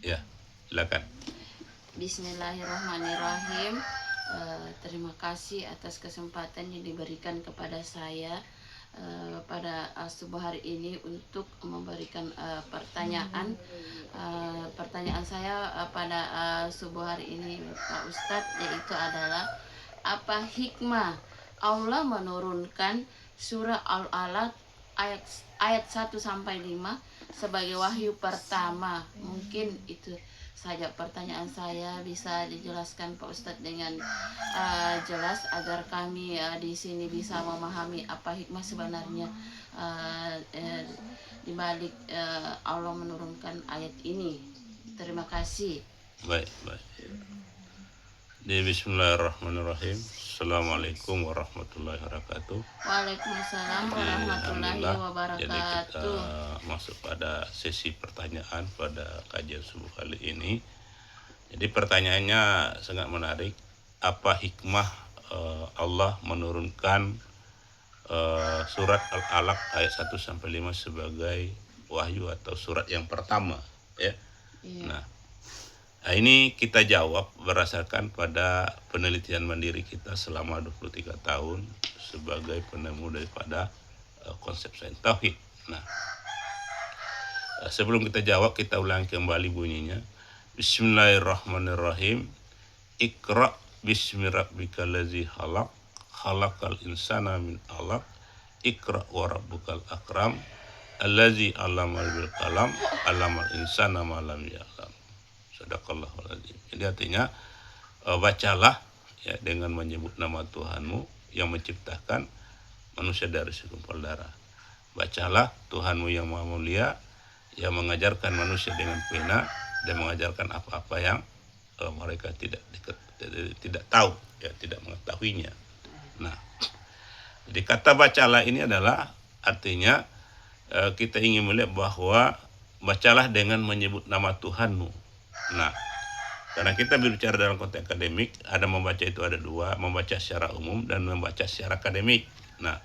Ya, silakan. Bismillahirrahmanirrahim. Terima kasih atas kesempatan yang diberikan kepada saya pada subuh hari ini untuk memberikan pertanyaan. Pertanyaan saya pada subuh hari ini, Pak Ustadz, yaitu adalah apa hikmah Allah menurunkan surah Al-Alaq ayat ayat 1 sampai 5 sebagai wahyu pertama. Mungkin itu saja pertanyaan saya, bisa dijelaskan Pak Ustadz dengan jelas agar kami di sini bisa memahami apa hikmah sebenarnya uh, uh, di balik Allah menurunkan ayat ini. Terima kasih. Baik, baik. Bismillahirrahmanirrahim. Assalamualaikum warahmatullahi wabarakatuh. Waalaikumsalam Jadi warahmatullahi alhamdulillah, jadi kita wabarakatuh. masuk pada sesi pertanyaan pada kajian subuh kali ini. Jadi pertanyaannya sangat menarik. Apa hikmah Allah menurunkan surat Al-Alaq ayat 1 sampai 5 sebagai wahyu atau surat yang pertama, ya. Iya. Nah, ini kita jawab berdasarkan pada penelitian mandiri kita selama 23 tahun sebagai penemu daripada konsep sains tauhid. Nah, sebelum kita jawab, kita ulangi kembali bunyinya. Bismillahirrahmanirrahim. Iqra bismi rabbikal ladzi khalaq, khalaqal insana min 'alaq, iqra wa rabbukal akram, allazi 'allamal bil qalam, 'allamal insana ma lam ya'lam. Sadaqallahul adzim. Jadi artinya bacalah ya dengan menyebut nama Tuhanmu yang menciptakan manusia dari segumpal darah. Bacalah Tuhanmu yang maha mulia yang mengajarkan manusia dengan pena dan mengajarkan apa-apa yang mereka tidak tahu, ya, tidak mengetahuinya. Nah, jadi kata bacalah ini adalah artinya kita ingin melihat bahwa bacalah dengan menyebut nama Tuhanmu. Nah, karena kita berbicara dalam konteks akademik, ada membaca itu ada dua, membaca secara umum dan membaca secara akademik. Nah,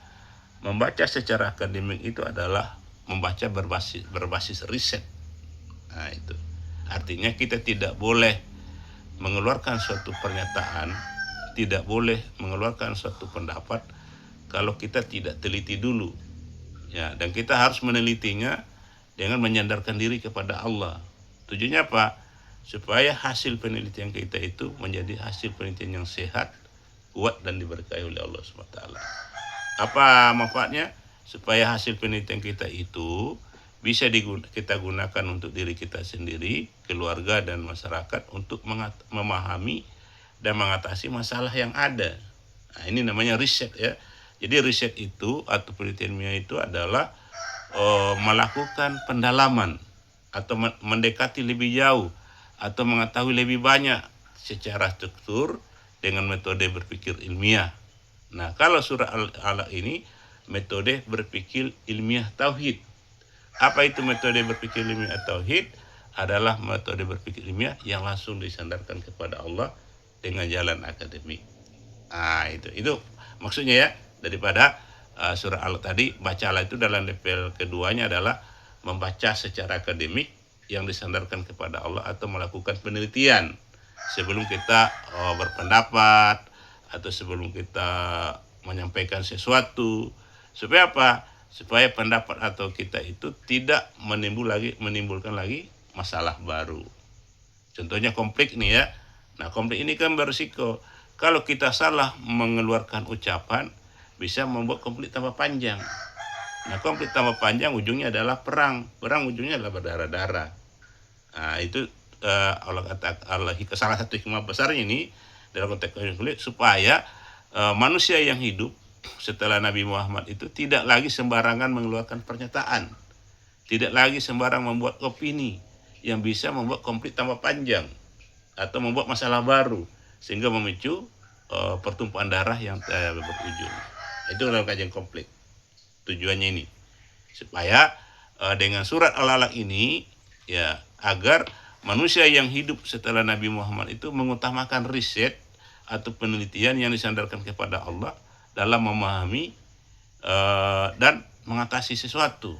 membaca secara akademik itu adalah membaca berbasis riset. Nah, itu artinya kita tidak boleh mengeluarkan suatu pernyataan, tidak boleh mengeluarkan suatu pendapat kalau kita tidak teliti dulu, ya. Dan kita harus menelitinya dengan menyandarkan diri kepada Allah. Tujuannya apa? Supaya hasil penelitian kita itu menjadi hasil penelitian yang sehat, kuat, dan diberkahi oleh Allah SWT. Apa manfaatnya? Supaya hasil penelitian kita itu bisa kita gunakan untuk diri kita sendiri, keluarga, dan masyarakat untuk memahami dan mengatasi masalah yang ada. Nah, ini namanya riset, ya. Jadi riset itu atau penelitian ilmiah itu adalah melakukan pendalaman atau mendekati lebih jauh atau mengetahui lebih banyak secara struktur dengan metode berpikir ilmiah. Nah, kalau surah Al-Alaq ini metode berpikir ilmiah tauhid. Apa itu metode berpikir ilmiah tauhid? Adalah metode berpikir ilmiah yang langsung disandarkan kepada Allah dengan jalan akademik. Nah, itu maksudnya, ya, daripada surah Al tadi. Bacalah itu dalam level keduanya adalah membaca secara akademik yang disandarkan kepada Allah atau melakukan penelitian sebelum kita berpendapat atau sebelum kita menyampaikan sesuatu. Supaya apa? Supaya pendapat atau kita itu tidak menimbulkan lagi masalah baru. Contohnya konflik nih, ya. Nah, konflik ini kan berisiko. Kalau kita salah mengeluarkan ucapan, bisa membuat konflik tambah panjang. Nah, konflik tambah panjang ujungnya adalah perang. Perang ujungnya adalah berdarah-darah. Nah, itu Allah kata salah satu hikmah besarnya ini dalam konteks konflik supaya manusia yang hidup setelah Nabi Muhammad itu tidak lagi sembarangan mengeluarkan pernyataan, tidak lagi sembarang membuat opini yang bisa membuat konflik tambah panjang atau membuat masalah baru sehingga memicu pertumpahan darah yang berujung. Itu dalam kajian konflik. Tujuannya ini supaya dengan surat Al-Alaq ini, ya, agar manusia yang hidup setelah Nabi Muhammad itu mengutamakan riset atau penelitian yang disandarkan kepada Allah dalam memahami dan mengatasi sesuatu,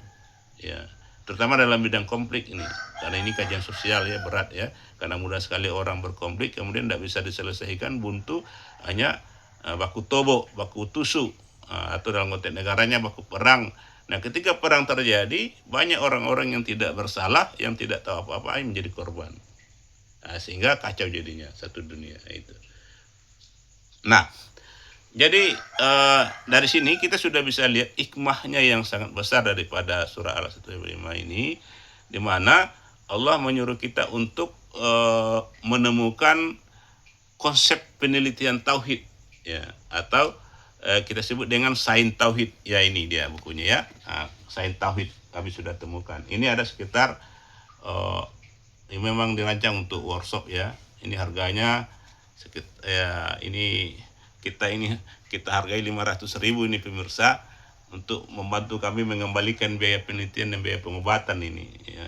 ya. terutama dalam bidang konflik ini, karena ini kajian sosial ya, berat ya, karena mudah sekali orang berkonflik kemudian tidak bisa diselesaikan, buntu, hanya baku tobo, baku tusuk, atau dalam konteks negaranya baku perang. Nah, ketika perang terjadi, banyak orang-orang yang tidak bersalah, yang tidak tahu apa-apa yang menjadi korban. Nah, sehingga kacau jadinya satu dunia itu. Nah, jadi dari sini kita sudah bisa lihat hikmahnya yang sangat besar daripada surah Al-155 ini, di mana Allah menyuruh kita untuk menemukan konsep penelitian tauhid ya, atau kita sebut dengan sains tauhid ya. Ini dia bukunya ya, sains tauhid kami sudah temukan. Ini ada sekitar ini memang dirancang untuk workshop ya. Ini harganya sekitar ya, ini kita hargai 500.000 ini pemirsa, untuk membantu kami mengembalikan biaya penelitian dan biaya pengobatan ini ya.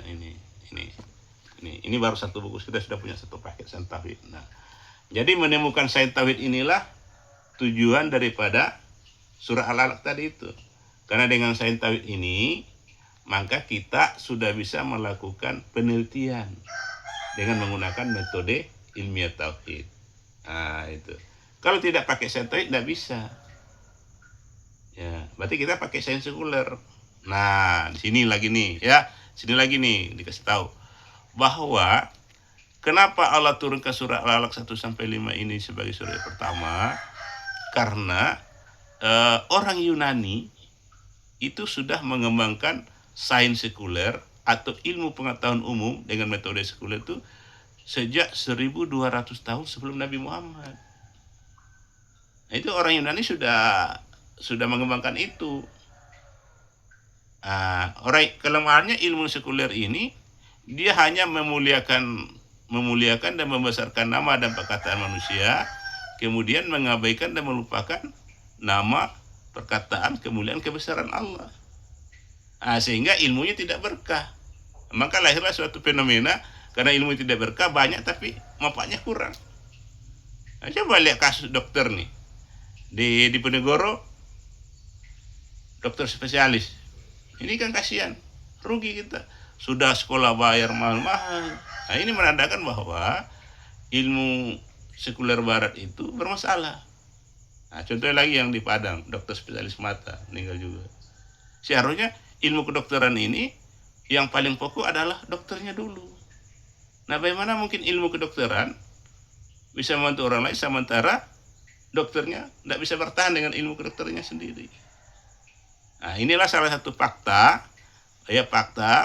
Ini baru satu buku, kita sudah punya satu paket sains tauhid. Nah, jadi menemukan sains tauhid inilah tujuan daripada surah Al-Alaq tadi itu. Karena dengan sains tauhid ini maka kita sudah bisa melakukan penelitian dengan menggunakan metode ilmiah tauhid. Nah, itu. Kalau tidak pakai sains tauhid tidak bisa. Ya, berarti kita pakai sains sekuler. Nah, di sini lagi nih ya, sini lagi nih dikasih tahu bahwa kenapa Allah turunkan surah Al-Alaq 1-5 ini sebagai surah yang pertama? Karena orang Yunani itu sudah mengembangkan sains sekuler atau ilmu pengetahuan umum dengan metode sekuler itu sejak 1200 tahun sebelum Nabi Muhammad. Nah, itu orang Yunani sudah mengembangkan itu. Orang kelemahannya ilmu sekuler ini, dia hanya memuliakan dan membesarkan nama dan perkataan manusia, kemudian mengabaikan dan melupakan nama, perkataan, kemuliaan, kebesaran Allah. Sehingga ilmunya tidak berkah. Maka lahirlah suatu fenomena, karena ilmu tidak berkah, banyak tapi manfaatnya kurang. Nah, coba lihat kasus dokter nih di Penegoro, dokter spesialis. Ini kan kasihan, rugi kita. Sudah sekolah bayar mahal-mahal. Nah, ini menandakan bahwa ilmu sekuler barat itu bermasalah. Nah, contohnya lagi yang di Padang, dokter spesialis mata meninggal juga. Seharusnya ilmu kedokteran ini yang paling pokok adalah dokternya dulu. Nah, bagaimana mungkin ilmu kedokteran bisa membantu orang lain sementara dokternya tidak bisa bertahan dengan ilmu kedokterannya sendiri. Nah, inilah salah satu fakta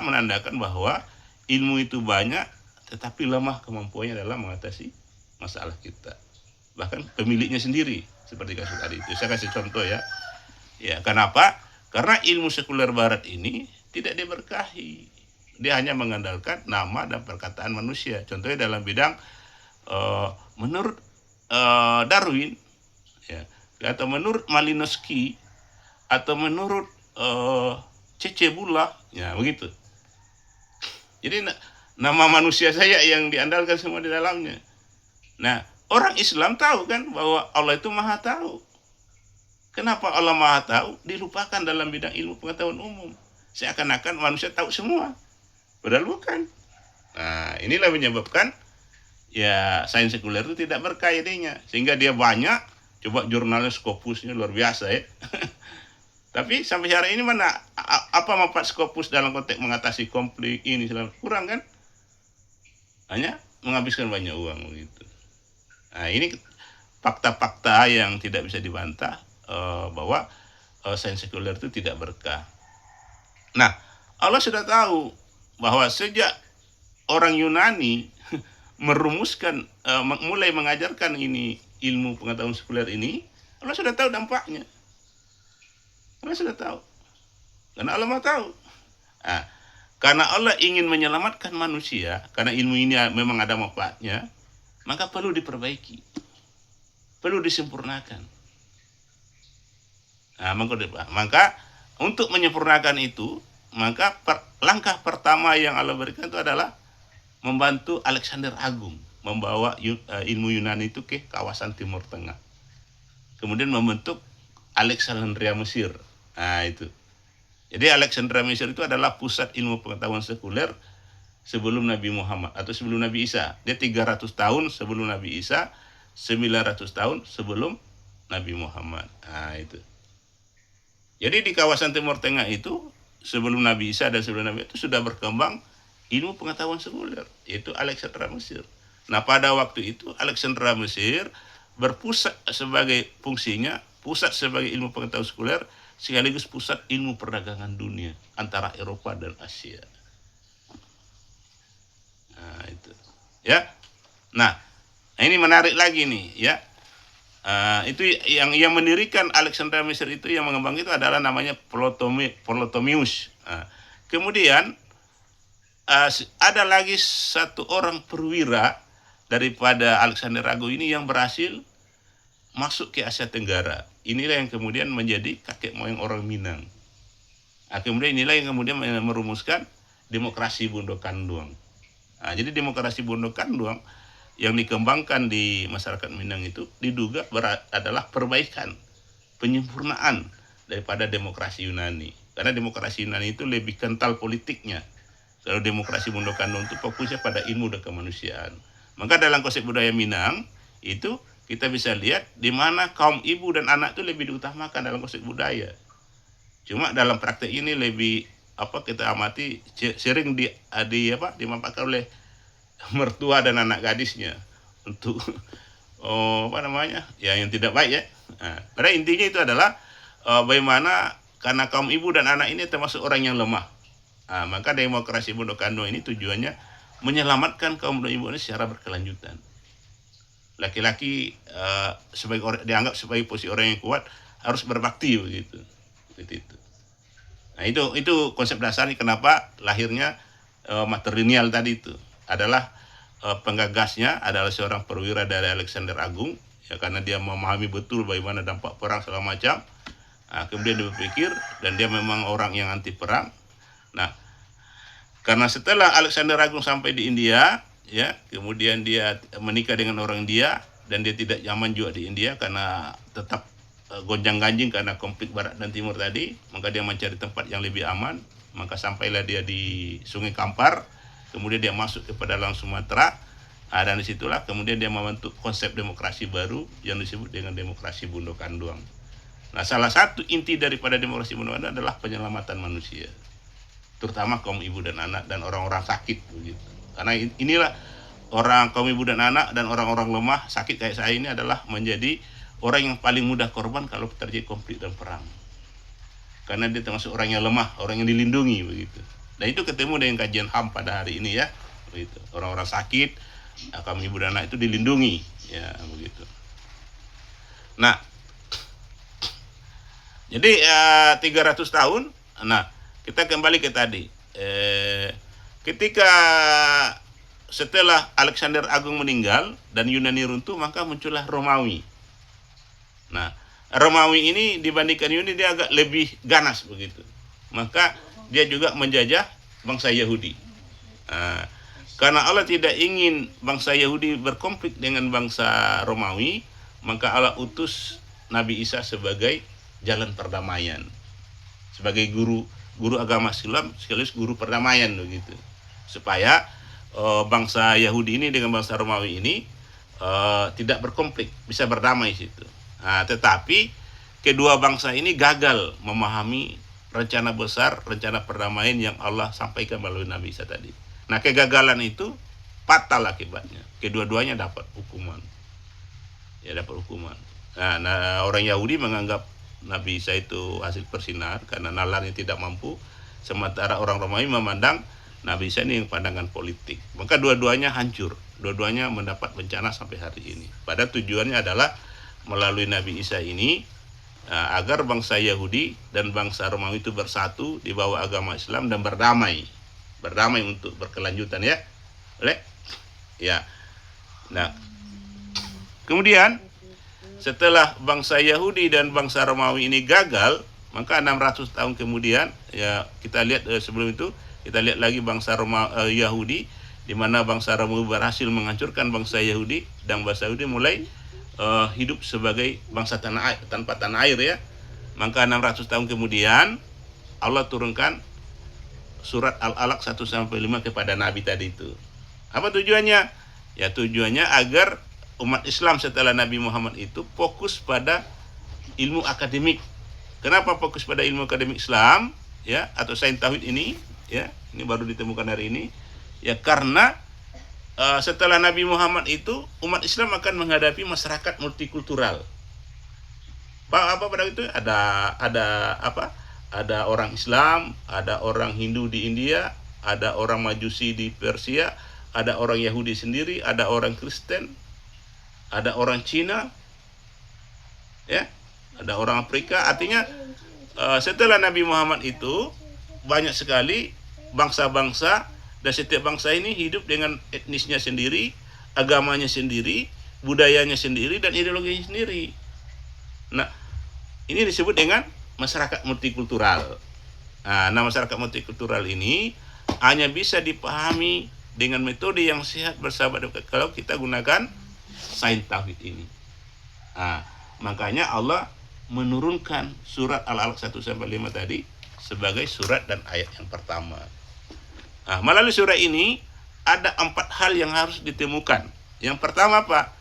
menandakan bahwa ilmu itu banyak tetapi lemah kemampuannya dalam mengatasi masalah kita. Bahkan pemiliknya sendiri, seperti kasus tadi itu. Saya kasih contoh ya. Ya, kenapa? Karena ilmu sekuler barat ini tidak diberkahi. Dia hanya mengandalkan nama dan perkataan manusia. Contohnya dalam bidang menurut Darwin ya, atau menurut Malinowski, atau menurut Cecebula, ya begitu. Jadi nama manusia saya yang diandalkan semua di dalamnya. Nah, orang Islam tahu kan bahwa Allah itu Maha Tahu. Kenapa Allah Maha Tahu dilupakan dalam bidang ilmu pengetahuan umum? Seakan-akan manusia tahu semua, padahal bukan. Nah, inilah menyebabkan ya sains sekuler itu tidak berkah jadinya, sehingga dia banyak. Coba jurnalnya Scopusnya luar biasa ya. Tapi sampai hari ini mana apa manfaat Scopus dalam konteks mengatasi konflik ini, kurang kan? Hanya menghabiskan banyak uang begitu. Nah, ini fakta-fakta yang tidak bisa dibantah bahwa sains sekuler itu tidak berkah. Nah, Allah sudah tahu bahwa sejak orang Yunani merumuskan, mulai mengajarkan ini ilmu pengetahuan sekuler ini, Allah sudah tahu dampaknya. Allah sudah tahu. Karena Allah mau tahu. Nah, karena Allah ingin menyelamatkan manusia, karena ilmu ini memang ada manfaatnya, maka perlu diperbaiki, perlu disempurnakan. Nah, maka untuk menyempurnakan itu, maka langkah pertama yang Allah berikan itu adalah membantu Alexander Agung membawa ilmu Yunani itu ke kawasan Timur Tengah. Kemudian membentuk Alexandria Mesir. Nah, itu. Jadi Alexandria Mesir itu adalah pusat ilmu pengetahuan sekuler sebelum Nabi Muhammad atau sebelum Nabi Isa. Dia 300 tahun sebelum Nabi Isa, 900 tahun sebelum Nabi Muhammad. Nah, itu. Jadi di kawasan Timur Tengah itu sebelum Nabi Isa dan sebelum Nabi itu sudah berkembang ilmu pengetahuan sekuler, yaitu Alexandria Mesir. Nah, pada waktu itu Alexandria Mesir berpusat sebagai fungsinya, pusat sebagai ilmu pengetahuan sekuler sekaligus pusat ilmu perdagangan dunia antara Eropa dan Asia. Nah, itu. Ya. Nah, ini menarik lagi nih, ya. Itu yang mendirikan Alexandria Mesir itu, yang mengembang itu adalah namanya Ptolemeus. Kemudian ada lagi satu orang perwira daripada Alexander Agung ini yang berhasil masuk ke Asia Tenggara. Inilah yang kemudian menjadi kakek moyang orang Minang. Kemudian inilah yang kemudian merumuskan demokrasi Bondo Kanduang. Jadi demokrasi Bondo Kanduang yang dikembangkan di masyarakat Minang itu diduga adalah perbaikan, penyempurnaan daripada demokrasi Yunani. Karena demokrasi Yunani itu lebih kental politiknya. Kalau demokrasi Bondo Kanduang itu fokusnya pada ilmu dan kemanusiaan. Maka dalam konsep budaya Minang itu kita bisa lihat di mana kaum ibu dan anak itu lebih diutamakan dalam konsep budaya. Cuma dalam praktek ini lebih kita amati sering dimanfaatkan oleh mertua dan anak gadisnya untuk yang tidak baik, ya. Pada intinya itu adalah bagaimana karena kaum ibu dan anak ini termasuk orang yang lemah. Maka demokrasi Bondo Kanduang ini tujuannya menyelamatkan kaum dan ibu ini secara berkelanjutan. Laki-laki dianggap sebagai posisi orang yang kuat harus berbakti begitu. Nah, itu konsep dasarnya kenapa lahirnya matrilineal tadi itu. Adalah penggagasnya adalah seorang perwira dari Alexander Agung, ya, karena dia memahami betul bagaimana dampak perang segala macam. Kemudian dia berpikir, dan dia memang orang yang anti perang. Nah, karena setelah Alexander Agung sampai di India, ya, kemudian dia menikah dengan orang India, dan dia tidak nyaman juga di India karena tetap gonjang-ganjing karena konflik barat dan timur tadi. Maka dia mencari tempat yang lebih aman. Maka sampailah dia di Sungai Kampar. Kemudian dia masuk ke pedalaman Sumatera, dan disitulah kemudian dia membentuk konsep demokrasi baru yang disebut dengan demokrasi Bondo Kanduang. Nah, salah satu inti daripada demokrasi Bondo Kanduang adalah penyelamatan manusia, terutama kaum ibu dan anak dan orang-orang sakit begitu. Karena inilah orang kaum ibu dan anak dan orang-orang lemah sakit kayak saya ini adalah menjadi orang yang paling mudah korban kalau terjadi konflik dan perang. Karena dia termasuk orang yang lemah, orang yang dilindungi begitu. Dan itu ketemu dengan kajian HAM pada hari ini, ya, begitu. Orang-orang sakit, kaum ibu dan anak itu dilindungi, ya, begitu. Nah, jadi 300 tahun. Nah, kita kembali ke tadi. Ketika setelah Alexander Agung meninggal dan Yunani runtuh, maka muncullah Romawi. Nah, Romawi ini dibandingkan Yunani dia agak lebih ganas begitu. Maka dia juga menjajah bangsa Yahudi. Karena Allah tidak ingin bangsa Yahudi berkonflik dengan bangsa Romawi, maka Allah utus Nabi Isa sebagai jalan perdamaian, sebagai guru agama Islam sekaligus guru perdamaian begitu, supaya bangsa Yahudi ini dengan bangsa Romawi ini tidak berkonflik, bisa berdamai situ. Tetapi kedua bangsa ini gagal memahami rencana besar, rencana perdamaian yang Allah sampaikan melalui Nabi Isa tadi. Nah, kegagalan itu fatal akibatnya. Kedua-duanya dapat hukuman. Ya, dapat hukuman. Nah, orang Yahudi menganggap Nabi Isa itu hasil persinar karena nalarnya tidak mampu. Sementara orang Romawi memandang Nabi Isa ini yang pandangan politik. Maka dua-duanya hancur. Dua-duanya mendapat bencana sampai hari ini. Padahal tujuannya adalah melalui Nabi Isa ini agar bangsa Yahudi dan bangsa Romawi itu bersatu di bawah agama Islam dan berdamai untuk berkelanjutan, ya. Ya. Nah, kemudian setelah bangsa Yahudi dan bangsa Romawi ini gagal, maka 600 tahun kemudian, ya, kita lihat sebelum itu kita lihat lagi bangsa Yahudi, di mana bangsa Romawi berhasil menghancurkan bangsa Yahudi dan bangsa Yahudi mulai hidup sebagai bangsa tanpa tanah air, ya. Maka 600 tahun kemudian Allah turunkan surat Al-Alaq 1-5 kepada Nabi tadi itu. Apa tujuannya? Ya tujuannya agar umat Islam setelah Nabi Muhammad itu fokus pada ilmu akademik. Kenapa fokus pada ilmu akademik Islam? Ya, atau sains tauhid ini, ya, ini baru ditemukan hari ini. Ya karena setelah Nabi Muhammad itu umat Islam akan menghadapi masyarakat multikultural. Apa pada itu ada orang Islam, ada orang Hindu di India, ada orang Majusi di Persia, ada orang Yahudi sendiri, ada orang Kristen, ada orang Cina, ya, ada orang Afrika. Artinya setelah Nabi Muhammad itu banyak sekali bangsa-bangsa, dan setiap bangsa ini hidup dengan etnisnya sendiri, agamanya sendiri, budayanya sendiri, dan ideologinya sendiri. Nah, ini disebut dengan masyarakat multikultural. Nah, masyarakat multikultural ini hanya bisa dipahami dengan metode yang sehat bersahabat kalau kita gunakan sains tauhid ini. Nah, makanya Allah menurunkan surat Al-Alaq 1-5 tadi sebagai surat dan ayat yang pertama. Nah, melalui surat ini ada 4 hal yang harus ditemukan. Yang pertama apa?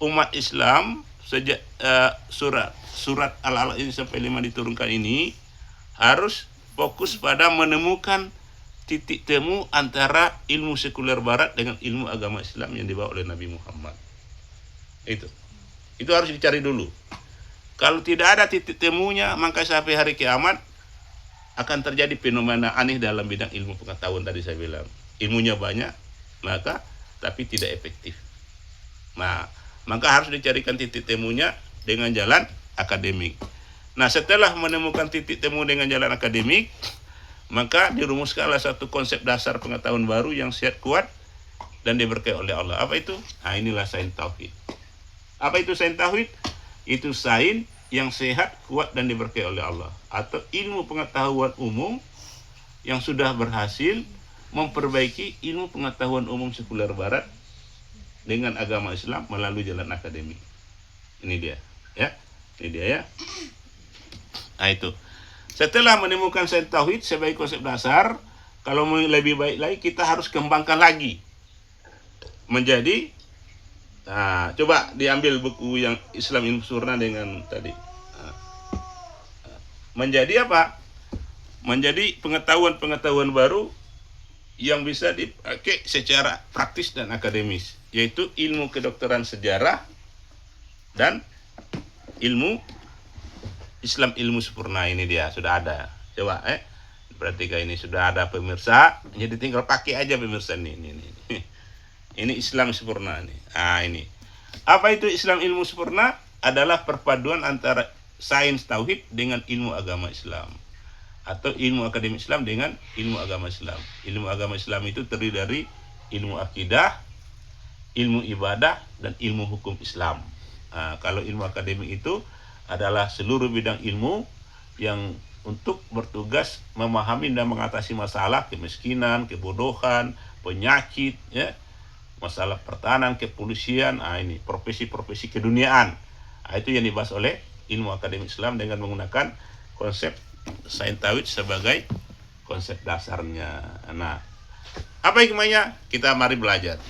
Umat Islam sejak surat Al-Alaq ini sampai 5 diturunkan ini harus fokus pada menemukan titik temu antara ilmu sekuler barat dengan ilmu agama Islam yang dibawa oleh Nabi Muhammad. Itu harus dicari dulu. Kalau tidak ada titik temunya, maka sampai hari kiamat akan terjadi fenomena aneh dalam bidang ilmu pengetahuan tadi saya bilang. Ilmunya banyak, tapi tidak efektif. Nah, maka harus dicarikan titik temunya dengan jalan akademik. Nah, setelah menemukan titik temu dengan jalan akademik, maka dirumuskanlah satu konsep dasar pengetahuan baru yang sehat, kuat, dan diberkahi oleh Allah. Apa itu? Nah, inilah sains tauhid. Apa itu sains tauhid? Itu sains yang sehat, kuat, dan diberkahi oleh Allah, atau ilmu pengetahuan umum yang sudah berhasil memperbaiki ilmu pengetahuan umum sekuler barat dengan agama Islam melalui jalan akademik. Ini dia, ya. Ini dia, ya. Nah, itu. Setelah menemukan sains tauhid sebagai konsep dasar, kalau mau lebih baik lagi kita harus kembangkan lagi menjadi. Nah, coba diambil buku yang Islam Ilmu Sempurna dengan tadi. Menjadi apa? Menjadi pengetahuan-pengetahuan baru yang bisa dipakai secara praktis dan akademis, yaitu ilmu kedokteran sejarah dan ilmu Islam Ilmu Sempurna. Ini dia, sudah ada. Coba perhatikan, ini sudah ada pemirsa. Jadi tinggal pakai aja pemirsa ini. Ini Islam Sempurna nih. Ah, ini. Apa itu Islam Ilmu Sempurna? Adalah perpaduan antara sains tauhid dengan ilmu agama Islam, atau ilmu akademik Islam dengan ilmu agama Islam. Ilmu agama Islam itu terdiri dari ilmu akidah, ilmu ibadah, dan ilmu hukum Islam. Nah, kalau ilmu akademik itu adalah seluruh bidang ilmu yang untuk bertugas memahami dan mengatasi masalah kemiskinan, kebodohan, penyakit, ya, masalah pertahanan, kepolisian. Ini profesi-profesi keduniaan. Itu yang dibahas oleh ilmu akademik Islam dengan menggunakan konsep sains tauhid sebagai konsep dasarnya. Nah, apa hikmahnya? Kita mari belajar.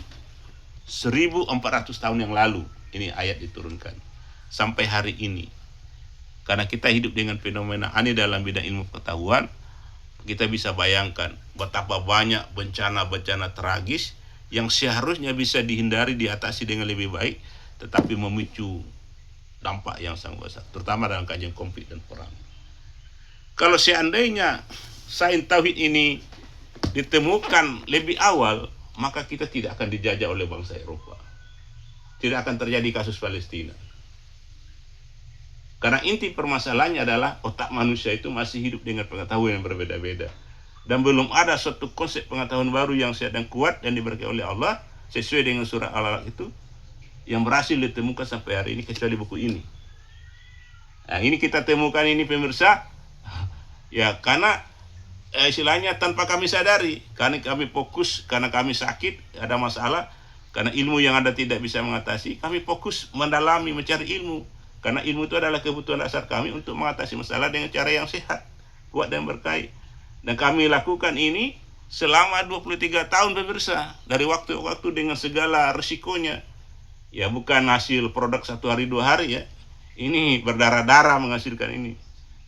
1400 tahun yang lalu ini ayat diturunkan sampai hari ini. Karena kita hidup dengan fenomena aneh dalam bidang ilmu pengetahuan, kita bisa bayangkan betapa banyak bencana-bencana tragis yang seharusnya bisa dihindari, diatasi dengan lebih baik, tetapi memicu dampak yang sangat besar, terutama dalam kajian konflik dan perang. Kalau seandainya sains tauhid ini ditemukan lebih awal, maka kita tidak akan dijajah oleh bangsa Eropa. Tidak akan terjadi kasus Palestina. Karena inti permasalahannya adalah otak manusia itu masih hidup dengan pengetahuan yang berbeda-beda. Dan belum ada suatu konsep pengetahuan baru yang sehat dan kuat dan diberkahi oleh Allah sesuai dengan surat Al-Alaq itu yang berhasil ditemukan sampai hari ini, kecuali buku ini. Nah, ini kita temukan ini pemirsa, ya karena istilahnya tanpa kami sadari, karena kami fokus, karena kami sakit, ada masalah, karena ilmu yang ada tidak bisa mengatasi, kami fokus mendalami, mencari ilmu. Karena ilmu itu adalah kebutuhan dasar kami untuk mengatasi masalah dengan cara yang sehat. kuat dan berkahi. Dan kami lakukan ini selama 23 tahun pemirsa, dari waktu ke waktu dengan segala resikonya. Ya bukan hasil produk 1 hari 2 hari ya. Ini berdarah-darah menghasilkan ini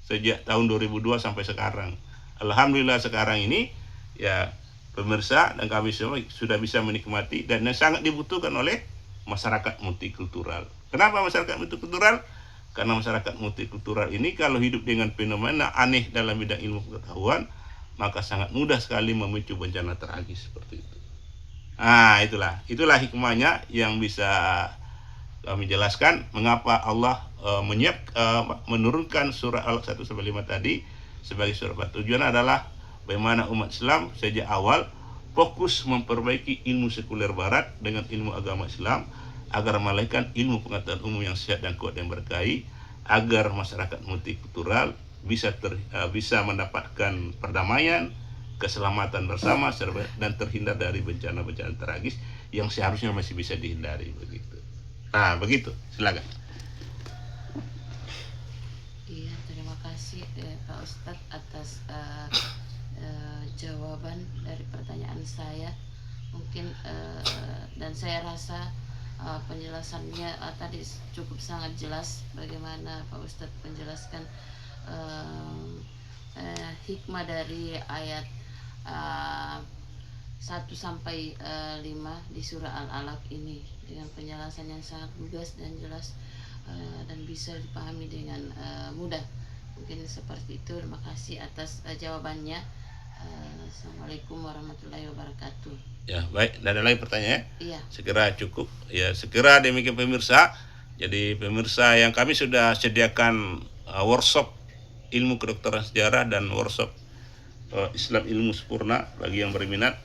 sejak tahun 2002 sampai sekarang. Alhamdulillah sekarang ini ya pemirsa dan kami semua sudah bisa menikmati dan yang sangat dibutuhkan oleh masyarakat multikultural. Kenapa masyarakat multikultural? Karena masyarakat multikultural ini kalau hidup dengan fenomena aneh dalam bidang ilmu pengetahuan, maka sangat mudah sekali memicu bencana tragis seperti itu. Nah, itulah hikmahnya yang bisa kami jelaskan mengapa Allah menurunkan surah Al-Alaq 1-5 tadi sebagai surah. Tujuan adalah bagaimana umat Islam sejak awal fokus memperbaiki ilmu sekuler barat dengan ilmu agama Islam agar melahirkan ilmu pengetahuan umum yang sehat dan kuat dan berkahi, agar masyarakat multikultural bisa mendapatkan perdamaian, keselamatan bersama dan terhindar dari bencana-bencana tragis yang seharusnya masih bisa dihindari begitu. Nah, begitu. Silakan. Iya, terima kasih Pak Ustadz atas jawaban dari pertanyaan saya. Mungkin dan saya rasa penjelasannya tadi cukup sangat jelas bagaimana Pak Ustadz menjelaskan hikmah dari ayat 1-5 di surah Al-Alaq ini dengan penjelasan yang sangat lugas dan jelas dan bisa dipahami dengan mudah. Mungkin seperti itu. Terima kasih atas jawabannya. Assalamualaikum warahmatullahi wabarakatuh. Ya, baik. Ada lagi pertanyaan? Iya. Sekira cukup. Ya, sekira demikian pemirsa. Jadi pemirsa yang kami sudah sediakan workshop ilmu kedokteran sejarah dan workshop Islam ilmu sempurna bagi yang berminat.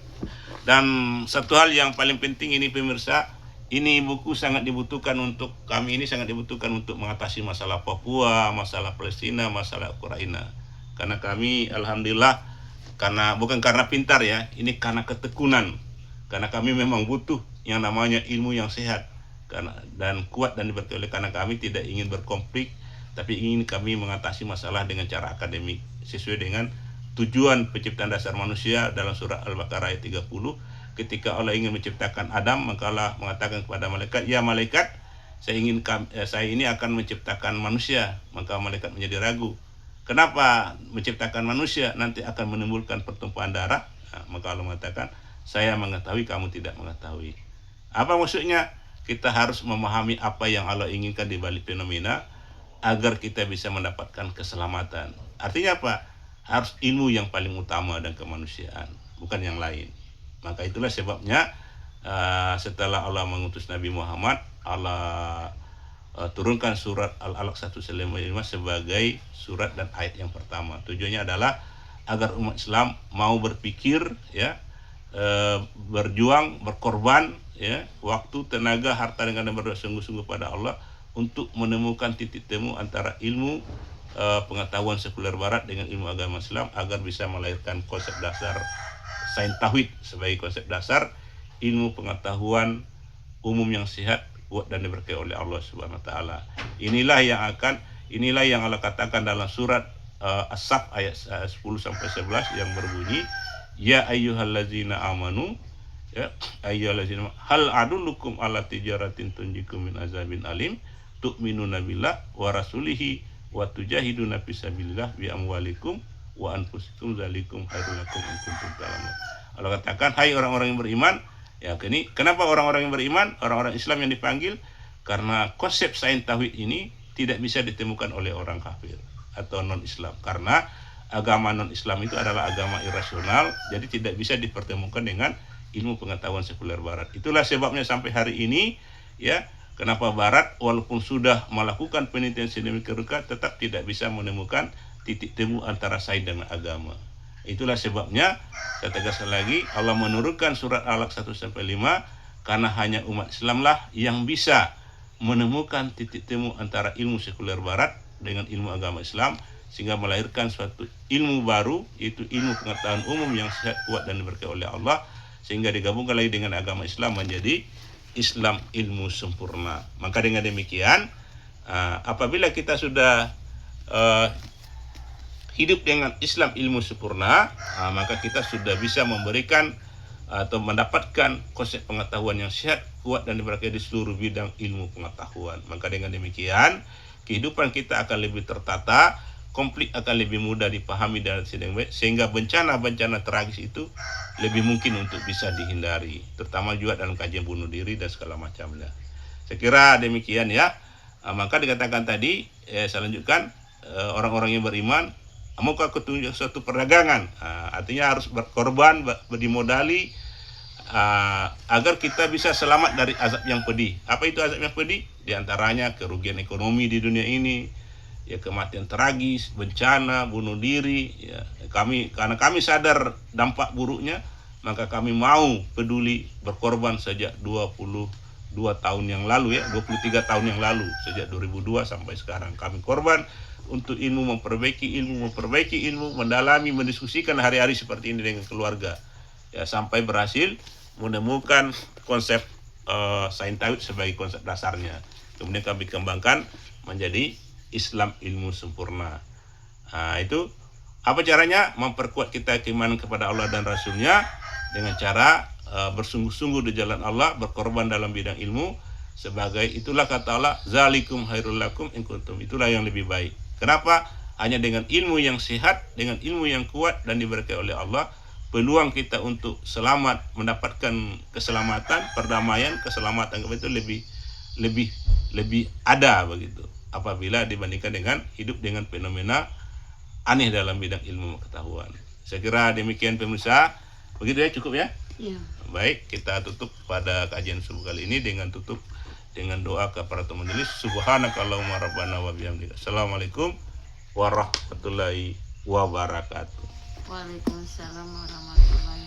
Dan satu hal yang paling penting ini pemirsa, ini buku sangat dibutuhkan untuk kami, ini sangat dibutuhkan untuk mengatasi masalah Papua, masalah Palestina, masalah Ukraina. Karena kami alhamdulillah, bukan karena pintar ya, ini karena ketekunan. Karena kami memang butuh yang namanya ilmu yang sehat dan kuat dan diberkahi oleh, karena kami tidak ingin berkonflik, tapi ingin kami mengatasi masalah dengan cara akademik sesuai dengan tujuan penciptaan dasar manusia dalam surah Al-Baqarah ayat 30. Ketika Allah ingin menciptakan Adam, maka Allah mengatakan kepada malaikat, ya malaikat, saya ini akan menciptakan manusia. Maka malaikat menjadi ragu, kenapa menciptakan manusia, nanti akan menimbulkan pertumpahan darah. Maka Allah mengatakan, saya mengetahui, kamu tidak mengetahui. Apa maksudnya? Kita harus memahami apa yang Allah inginkan di balik fenomena agar kita bisa mendapatkan keselamatan. Artinya apa? Harus ilmu yang paling utama dan kemanusiaan, bukan yang lain. Maka itulah sebabnya setelah Allah mengutus Nabi Muhammad, Allah turunkan surat Al-Alaq 1-5 sebagai surat dan ayat yang pertama. Tujuannya adalah agar umat Islam mau berpikir, ya, berjuang, berkorban, ya, waktu, tenaga, harta dengan bersungguh-sungguh pada Allah untuk menemukan titik temu antara ilmu pengetahuan sekuler barat dengan ilmu agama Islam agar bisa melahirkan konsep dasar sains tauhid sebagai konsep dasar ilmu pengetahuan umum yang sehat, kuat dan diberkahi oleh Allah Subhanahu wa taala. Inilah yang Allah katakan dalam surat As-Saff ayat 10-11 yang berbunyi, ya ayyuhallazina amanu, ya ayyuhallazina hal adullukum ala tijaratin tunjikum min azabin alim tu'minuna billah wa rasulihi wa tujahiduna fisabilillah bi amwalikum wa anfusikum zalikum khairul lakum in kuntum ta'lamun. Allah katakan, hai orang-orang yang beriman. Ya, kenapa orang-orang yang beriman, orang-orang Islam yang dipanggil? Karena konsep sains tauhid ini tidak bisa ditemukan oleh orang kafir atau non-Islam. Karena agama non-Islam itu adalah agama irasional, jadi tidak bisa dipertemukan dengan ilmu pengetahuan sekuler barat. Itulah sebabnya sampai hari ini, ya, kenapa barat walaupun sudah melakukan penelitian sedemikian rupa tetap tidak bisa menemukan titik temu antara sains dan agama. Itulah sebabnya saya tegaskan lagi, Allah menurunkan surat Al-Alaq 1-5 karena hanya umat Islamlah yang bisa menemukan titik temu antara ilmu sekuler barat dengan ilmu agama Islam sehingga melahirkan suatu ilmu baru, yaitu ilmu pengetahuan umum yang sehat, kuat dan diberkahi oleh Allah, sehingga digabungkan lagi dengan agama Islam menjadi Islam ilmu sempurna. Maka dengan demikian apabila kita sudah hidup dengan Islam ilmu sempurna, maka kita sudah bisa memberikan atau mendapatkan konsep pengetahuan yang sehat, kuat dan diberkahi di seluruh bidang ilmu pengetahuan. Maka dengan demikian kehidupan kita akan lebih tertata, konflik akan lebih mudah dipahami dan sehingga bencana-bencana tragis itu lebih mungkin untuk bisa dihindari, terutama juga dalam kajian bunuh diri dan segala macamnya. Saya kira demikian ya. Maka dikatakan tadi, saya lanjutkan, orang-orang yang beriman, maukah kau tunjuk suatu perdagangan? Artinya harus berkorban, dimodali, agar kita bisa selamat dari azab yang pedih. Apa itu azab yang pedih? Di antaranya kerugian ekonomi di dunia ini, ya kematian tragis, bencana, bunuh diri. Ya, karena kami sadar dampak buruknya, maka kami mau peduli berkorban sejak 22 tahun yang lalu ya, 23 tahun yang lalu, sejak 2002 sampai sekarang kami korban untuk memperbaiki ilmu, mendalami, mendiskusikan hari-hari seperti ini dengan keluarga. Ya, sampai berhasil menemukan konsep saintawit sebagai konsep dasarnya. Kemudian kami kembangkan menjadi Islam ilmu sempurna. Itu apa caranya? Memperkuat kita keimanan kepada Allah dan Rasulnya dengan cara bersungguh-sungguh di jalan Allah, berkorban dalam bidang ilmu. Sebagai itulah kata Allah, zalikum khairul lakum in kuntum, itulah yang lebih baik. Kenapa? Hanya dengan ilmu yang sehat, dengan ilmu yang kuat dan diberkahi oleh Allah, peluang kita untuk selamat, mendapatkan keselamatan, perdamaian, keselamatan itu lebih ada begitu, apabila dibandingkan dengan hidup dengan fenomena aneh dalam bidang ilmu pengetahuan. Saya kira demikian pemirsa. Begitu ya, cukup ya? Iya. Baik, kita tutup pada kajian subuh kali ini dengan doa kepada majelis. Subhanakallahumma rabbana wa bihamdika. Assalamualaikum warahmatullahi wabarakatuh. Waalaikumsalam warahmatullahi